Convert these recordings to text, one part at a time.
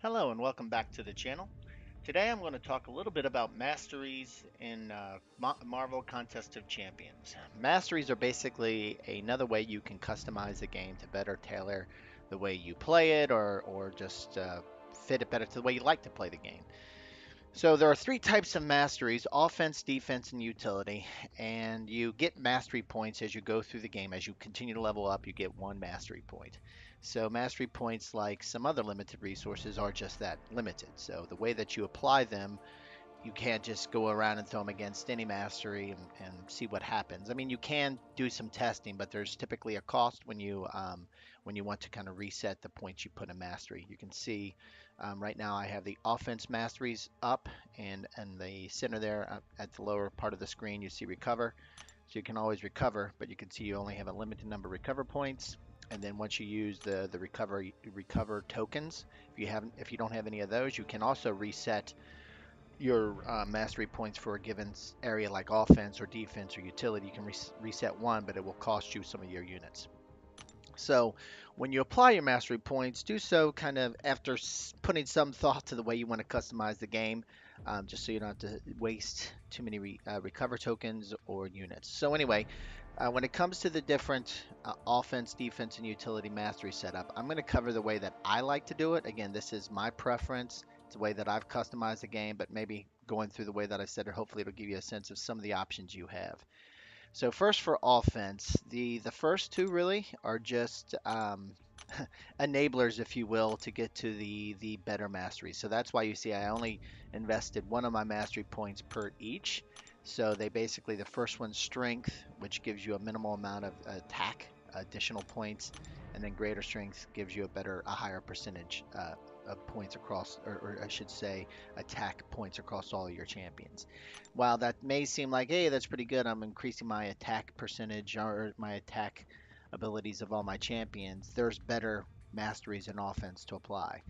Hello and welcome back to the channel. Today I'm going to talk a little bit about masteries in Marvel Contest of Champions. Masteries are basically another way you can customize the game to better tailor the way you play it or just fit it better to the way you like to play the game. So there are three types of masteries: offense, defense, and utility. And you get mastery points as you go through the game. As you continue to level up, you get one mastery point. So mastery points, like some other limited resources, are just that, limited. So the way that you apply them, you can't just go around and throw them against any mastery and see what happens. I mean, you can do some testing, but there's typically a cost when you want to kind of reset the points you put in mastery. You can see right now I have the offense masteries up, and the center there at the lower part of the screen you see recover. So you can always recover, but you can see you only have a limited number of recover points. And then once you use the recover tokens, if you don't have any of those, you can also reset your mastery points for a given area like offense or defense or utility. You can reset one, but it will cost you some of your units. So when you apply your mastery points, do so kind of after putting some thought to the way you want to customize the game, just so you don't have to waste too many recover tokens or units. So anyway, when it comes to the different offense, defense, and utility mastery setup, I'm going to cover the way that I like to do it. Again, this is my preference. It's the way that I've customized the game, but maybe going through the way that I said it, hopefully it'll give you a sense of some of the options you have. So first for offense, the first two really are just enablers, if you will, to get to the better mastery. So that's why you see I only invested one of my mastery points per each. So they basically, the first one's strength, which gives you a minimal amount of attack, additional points, and then greater strength gives you a higher percentage of points across, or I should say, attack points across all your champions. While that may seem like, hey, that's pretty good, I'm increasing my attack percentage or my attack abilities of all my champions, there's better masteries in offense to apply.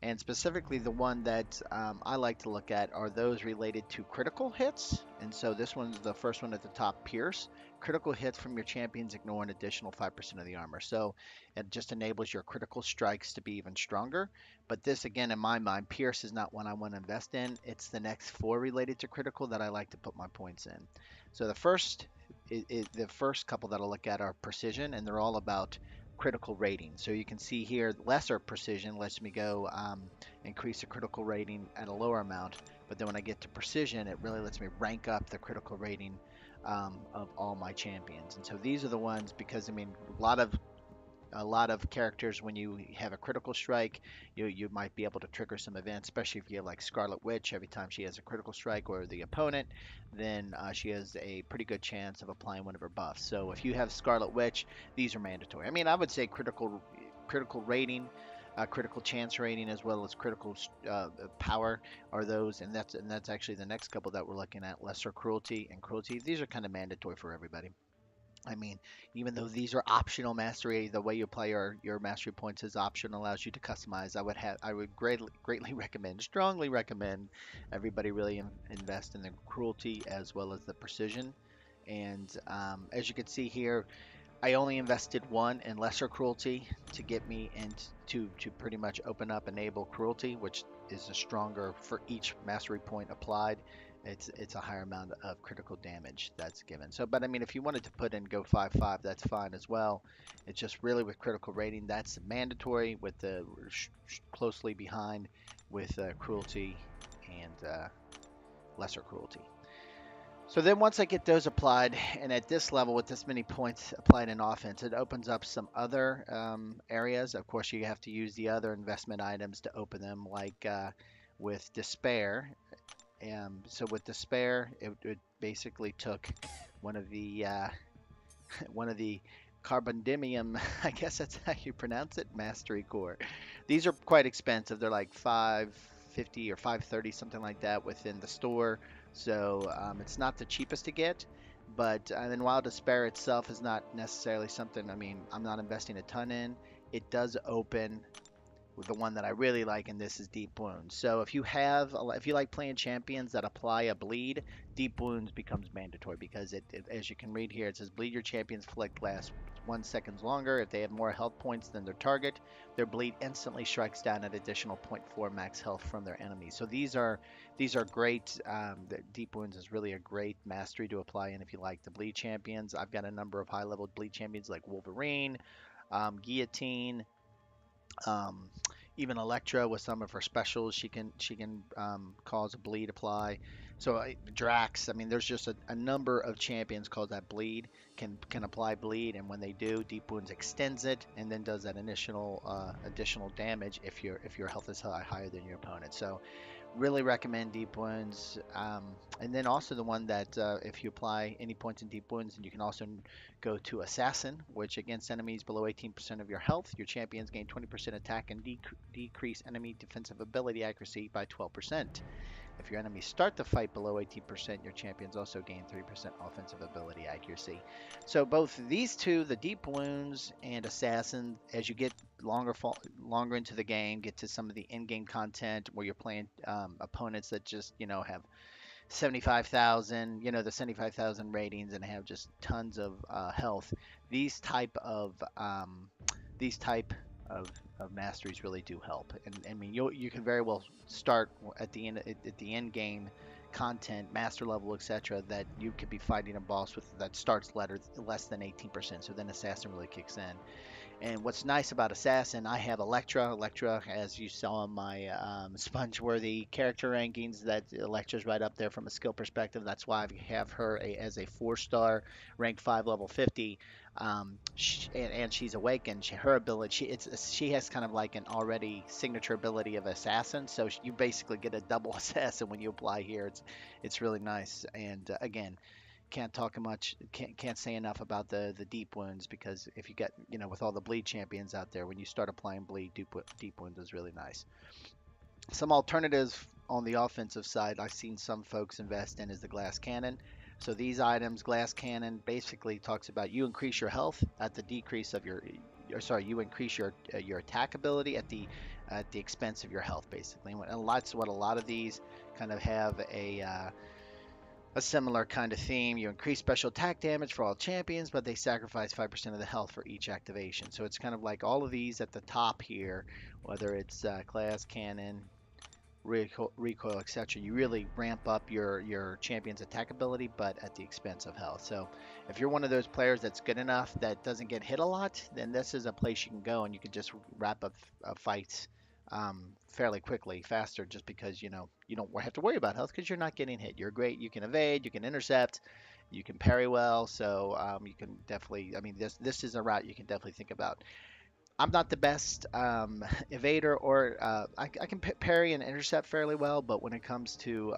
And specifically, the one that I like to look at are those related to critical hits. And so this one's the first one at the top, Pierce. Critical hits from your champions ignore an additional 5% of the armor. So it just enables your critical strikes to be even stronger. But this, again, in my mind, Pierce is not one I want to invest in. It's the next four related to critical that I like to put my points in. So the first couple that I'll look at are precision, and they're all about critical rating. So you can see here, lesser precision lets me go increase the critical rating at a lower amount. But then when I get to precision, it really lets me rank up the critical rating of all my champions. And so these are the ones, because I mean, a lot of characters, when you have a critical strike, you might be able to trigger some events, especially if you have like Scarlet Witch. Every time she has a critical strike, or the opponent, then she has a pretty good chance of applying one of her buffs. So if you have Scarlet Witch, these are mandatory. I mean, I would say critical rating, critical chance rating, as well as critical power are those, and that's actually the next couple that we're looking at: lesser cruelty and cruelty. These are kind of mandatory for everybody. I mean, even though these are optional mastery, the way you play your mastery points is optional, allows you to customize. I would greatly recommend, strongly recommend, everybody really invest in the cruelty as well as the precision. And as you can see here, I only invested one in lesser cruelty to get me into to pretty much open up enable cruelty, which is a stronger for each mastery point applied. It's a higher amount of critical damage that's given. So, but I mean, if you wanted to put in go 5/5, that's fine as well. It's just really with critical rating, that's mandatory, with the closely behind with cruelty and lesser cruelty. So then once I get those applied, and at this level with this many points applied in offense, it opens up some other areas. Of course, you have to use the other investment items to open them, like with despair. So with despair, it basically took one of the one of the carbondimium, I guess that's how you pronounce it, mastery core. These are quite expensive. They're like 550 or 530, something like that, within the store. So it's not the cheapest to get. But and then while despair itself is not necessarily something, I mean, I'm not investing a ton in, it does open with the one that I really like, and this is Deep Wounds. So if you like playing champions that apply a bleed, Deep Wounds becomes mandatory, because as you can read here, it says bleed your champions, inflict blast 1 seconds longer. If they have more health points than their target, their bleed instantly strikes down an additional zero point 0.4 max health from their enemies. So these are great. The Deep Wounds is really a great mastery to apply in if you like the bleed champions. I've got a number of high-level bleed champions like Wolverine, Guillotine, um, even Electra with some of her specials, she can cause a bleed apply. So Drax, I mean, there's just a number of champions called that bleed can apply bleed, and when they do, Deep Wounds extends it and then does that initial additional damage if your health is higher than your opponent. So really recommend Deep Wounds. And then also the one that if you apply any points in Deep Wounds, and you can also go to Assassin, which against enemies below 18% of your health, your champions gain 20% attack and decrease enemy defensive ability accuracy by 12%. If your enemies start the fight below 18%, your champions also gain 3% offensive ability accuracy. So both these two, the Deep Wounds and Assassin, as you get longer into the game, get to some of the in-game content where you're playing opponents that just have 75,000, the 75,000 ratings and have just tons of health. These type of these type of masteries really do help. And I mean, you can very well start at the end game content, master level, etc. That you could be fighting a boss with that starts less than 18%. So then assassin really kicks in. And what's nice about Assassin, I have Electra. Electra, as you saw in my Sponge-worthy character rankings, that Electra's right up there from a skill perspective. That's why I have her as a 4-star, rank 5, level 50. And she's awakened. Her ability, she has kind of like an already signature ability of Assassin. So you basically get a double Assassin when you apply here. It's really nice. And again, can't say enough about the Deep Wounds, because if you get with all the bleed champions out there, when you start applying bleed, Deep Wounds is really nice. Some alternatives on the offensive side I've seen some folks invest in is the glass cannon. So these items, glass cannon basically talks about you increase your health at the decrease of you increase your attack ability at the expense of your health, basically. And that's what a lot of these kind of have a similar kind of theme. You increase special attack damage for all champions, but they sacrifice 5% of the health for each activation. So it's kind of like all of these at the top here, whether it's glass cannon, recoil, etc. You really ramp up your champion's attack ability, but at the expense of health. So if you're one of those players that's good enough that doesn't get hit a lot, then this is a place you can go and you can just wrap up fights fairly quickly, faster, just because you don't have to worry about health because you're not getting hit. You're great. You can evade. You can intercept. You can parry well. So you can definitely. I mean, this is a route you can definitely think about. I'm not the best evader, or I can parry and intercept fairly well, but when it comes to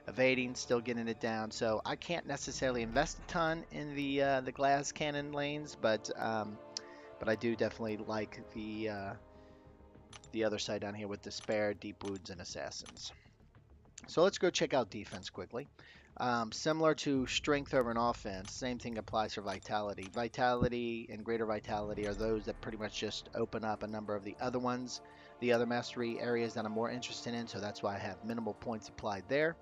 evading, still getting it down. So I can't necessarily invest a ton in the glass cannon lanes, but I do definitely like the other side down here with Despair, Deep Wounds, and Assassins. So let's go check out defense quickly. Similar to strength over an offense, same thing applies for vitality. Vitality and greater vitality are those that pretty much just open up a number of the other ones, the other mastery areas that I'm more interested in, so that's why I have minimal points applied there.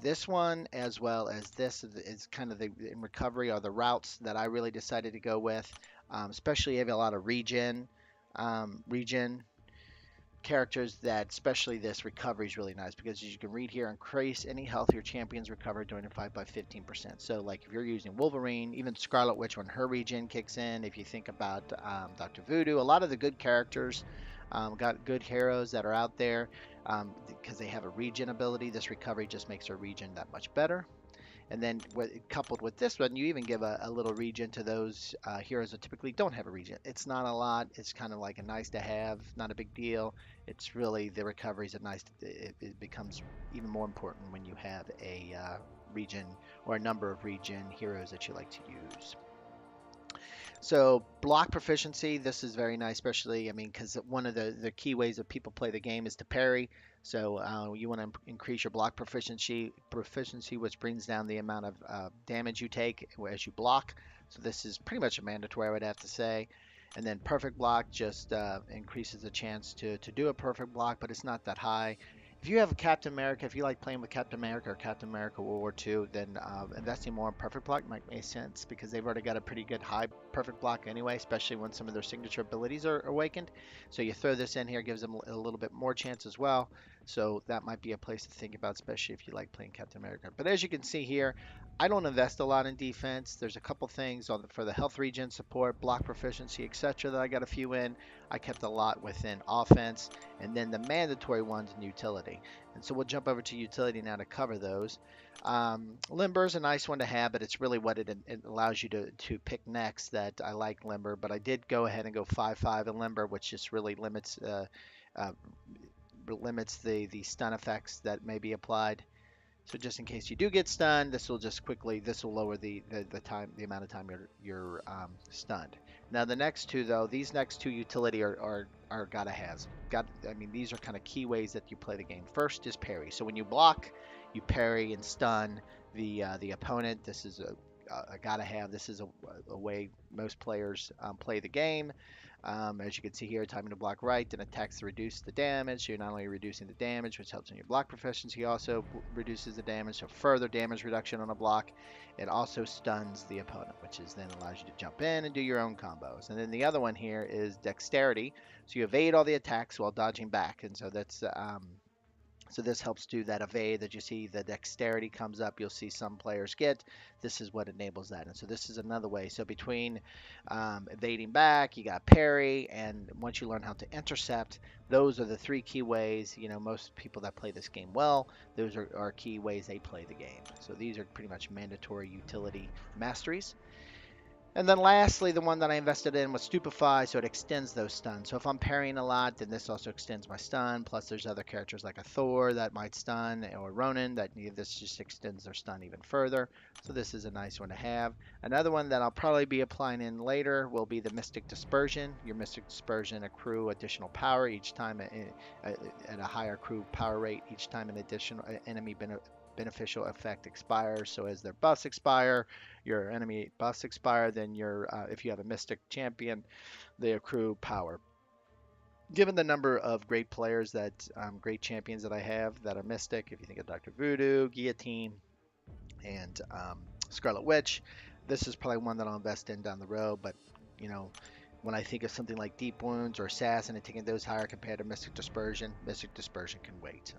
This one, as well as this, is kind of in recovery are the routes that I really decided to go with, especially if you have a lot of regen characters. That especially this recovery is really nice, because as you can read here, increase any health your champions recover during a fight by 15%. So like if you're using Wolverine, even Scarlet Witch, when her regen kicks in, if you think about Dr. Voodoo, a lot of the good characters got good heroes that are out there, because they have a regen ability. This recovery just makes their regen that much better. And then coupled with this one, you even give a little regen to those heroes that typically don't have a regen. It's not a lot. It's kind of like a nice to have, not a big deal. It's really, the recoveries are nice. It becomes even more important when you have a regen or a number of regen heroes that you like to use. So block proficiency, this is very nice, especially, I mean, because one of the key ways that people play the game is to parry. So you want to increase your block proficiency, which brings down the amount of damage you take as you block. So this is pretty much a mandatory, I would have to say. And then perfect block just increases the chance to do a perfect block, but it's not that high. If you have a Captain America, if you like playing with Captain America or Captain America World War II, then investing more in Perfect Block might make sense because they've already got a pretty good high Perfect Block anyway, especially when some of their signature abilities are awakened. So you throw this in here, gives them a little bit more chance as well. So that might be a place to think about, especially if you like playing Captain America. But as you can see here, I don't invest a lot in defense. There's a couple things for the health regen support, block proficiency, etc. that I got a few in. I kept a lot within offense, and then the mandatory ones in utility. And so we'll jump over to utility now to cover those. Limber is a nice one to have, but it's really what it allows you to pick next that I like Limber. But I did go ahead and go 5/5 in Limber, which just really uh, limits the stun effects that may be applied. So just in case you do get stunned, this will lower the amount of time you're stunned. Now the next two though, these next two utility are gotta haves. I mean these are kind of key ways that you play the game. First is parry. So when you block, you parry and stun the opponent. This is a gotta have. This is a way most players play the game. As you can see here, timing to block right, then attacks to reduce the damage. So you're not only reducing the damage, which helps in your block proficiency, also reduces the damage, so further damage reduction on a block. It also stuns the opponent, which is then allows you to jump in and do your own combos. And then the other one here is dexterity. So you evade all the attacks while dodging back, and so this helps do that evade that you see the dexterity comes up. You'll see some players get. This is what enables that. And so this is another way. So between evading back, you got parry, and once you learn how to intercept, those are the three key ways. You know, most people that play this game well, those are key ways they play the game. So these are pretty much mandatory utility masteries. And then lastly, the one that I invested in was Stupefy, so it extends those stuns. So if I'm parrying a lot, then this also extends my stun. Plus there's other characters like a Thor that might stun, or Ronan that this just extends their stun even further. So this is a nice one to have. Another one that I'll probably be applying in later will be the Mystic Dispersion. Your Mystic Dispersion accrue additional power each time at a higher accrue power rate each time an additional enemy beneficial effect expires. So as their buffs expire, your enemy buffs expire, then if you have a Mystic champion, they accrue power. Given the number of great players great champions that I have that are Mystic, if you think of Dr. Voodoo, Guillotine, and Scarlet Witch, this is probably one that I'll invest in down the road. But you know, when I think of something like Deep Wounds or Assassin and taking those higher compared to Mystic Dispersion can wait.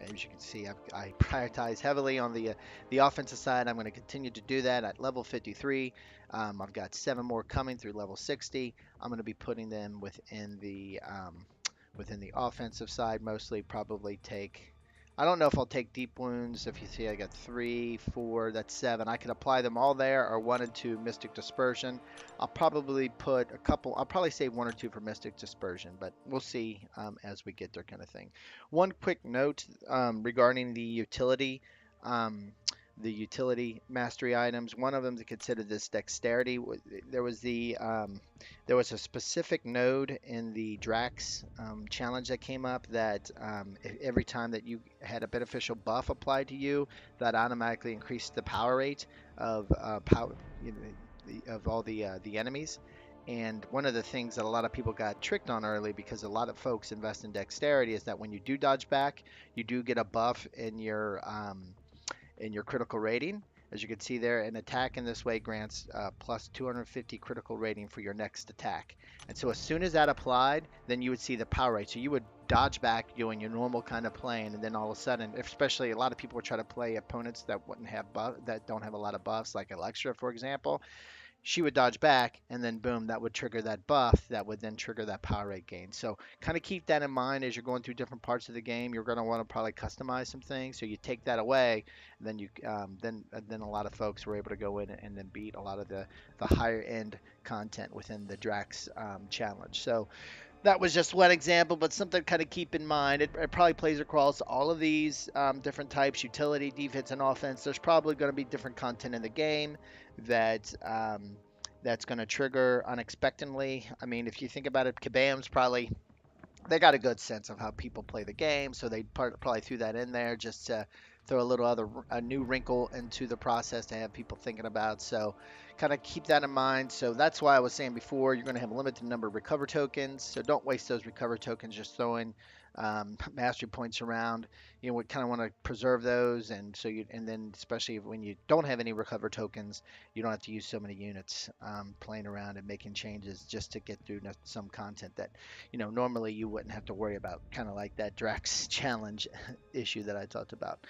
As you can see, I prioritize heavily on the offensive side. I'm going to continue to do that at level 53. I've got 7 more coming through level 60. I'm going to be putting them within the offensive side mostly. Probably take. I don't know if I'll take deep wounds. If you see, I got 3, 4, that's 7. I can apply them all there, or 1 and 2 Mystic Dispersion. I'll probably put a couple. I'll probably save 1 or 2 for Mystic Dispersion, but we'll see as we get there, kind of thing. One quick note regarding um, the utility mastery items. One of them to consider this dexterity. There was there was a specific node in the Drax challenge that came up that every time that you had a beneficial buff applied to you, that automatically increased the power rate of power, you know, of all the enemies. And one of the things that a lot of people got tricked on early, because a lot of folks invest in dexterity, is that when you do dodge back, you do get a buff in your critical rating. As you can see there, an attack in this way grants plus 250 critical rating for your next attack. And so as soon as that applied, then you would see the power rate. So you would dodge back doing your normal kind of playing, and then all of a sudden, especially a lot of people would try to play opponents that wouldn't have that don't have a lot of buffs, like Electra, for example. She would dodge back, and then boom, that would trigger that buff that would then trigger that power rate gain. So kind of keep that in mind as you're going through different parts of the game. You're going to want to probably customize some things, so you take that away, and then a lot of folks were able to go in and then beat a lot of the higher end content within the Drax challenge. So that was just one example, but something to kind of keep in mind. It probably plays across all of these different types: utility, defense, and offense. There's probably going to be different content in the game that that's going to trigger unexpectedly. I mean, if you think about it, Kabam's probably they got a good sense of how people play the game, so they probably threw that in there just to throw a new wrinkle into the process to have people thinking about. So kind of keep that in mind. So that's why I was saying before, you're going to have a limited number of recover tokens. So don't waste those recover tokens just throwing mastery points around. You know, we kind of want to preserve those, and so you, and then especially when you don't have any recover tokens, you don't have to use so many units playing around and making changes just to get through some content that, normally you wouldn't have to worry about. Kind of like that Drax challenge issue that I talked about.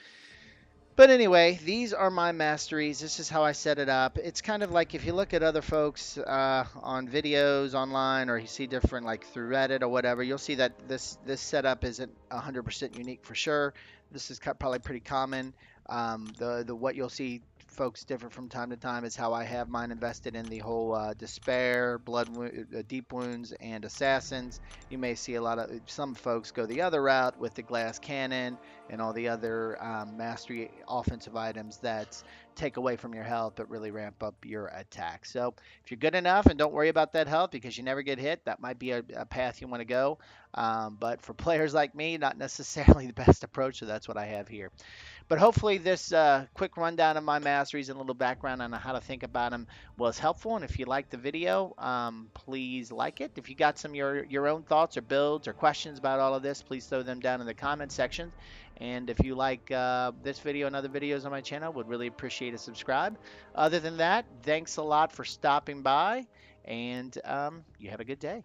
But anyway, these are my masteries. This is how I set it up. It's kind of like if you look at other folks on videos online, or you see different like through Reddit or whatever, you'll see that this setup isn't 100% unique for sure. This is probably pretty common. The what you'll see folks different from time to time is how I have mine invested in the whole despair, deep wounds, and assassins. You may see a lot of some folks go the other route with the glass cannon and all the other mastery offensive items that take away from your health but really ramp up your attack. So if you're good enough and don't worry about that health because you never get hit, that might be a path you want to go. But for players like me, not necessarily the best approach, so that's what I have here. But hopefully, this quick rundown of my masteries and a little background on how to think about them was helpful. And if you liked the video, please like it. If you got some your own thoughts or builds or questions about all of this, please throw them down in the comment section. And if you like this video and other videos on my channel, would really appreciate a subscribe. Other than that, thanks a lot for stopping by, and you have a good day.